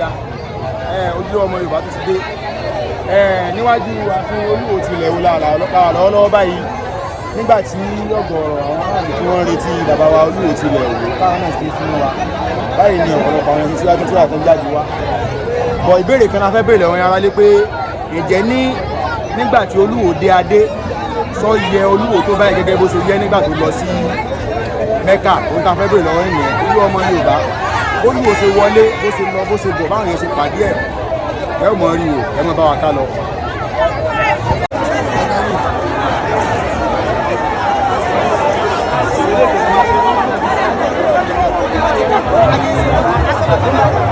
ya ojú ọmọ Yorùbá tó ti dé níwájú ààfin Olúwo tilẹ̀ wo lọ́wọ́lọ́wọ́ báyìí nígbà tí ọ̀gọ̀ọ̀rọ̀ àwọn aráàlú tí wọ́n retí bàbá wa Olúwo tilẹ̀ wò káwọn náà fi fún wa báyìí ni ọ̀pọ̀lọpọ̀ àwọn ẹni síwájú tí wà tó ń jáde wá bọ̀ ìbéèrè kan la fẹ́ béèrè lọ́wọ́ yàrá lé pé ǹjẹ́ nígbà tí Olúwo dé adé sọ yẹ Olúwo tó báyìí gẹ́gẹ́ bó ṣe yẹ nígbà tó lọ sí Mẹ́kà òun ta fẹ́ béèrè lọ́wọ́ ìyẹn ojú ọmọ Yorùbá Olúwo ṣe wọlé bó ṣe lọ bó ṣe bọ̀ báwọn yẹn ṣe pàdé ẹ mọ̀ rí o ẹ mọ̀ bá wa ká lọ. Thank you.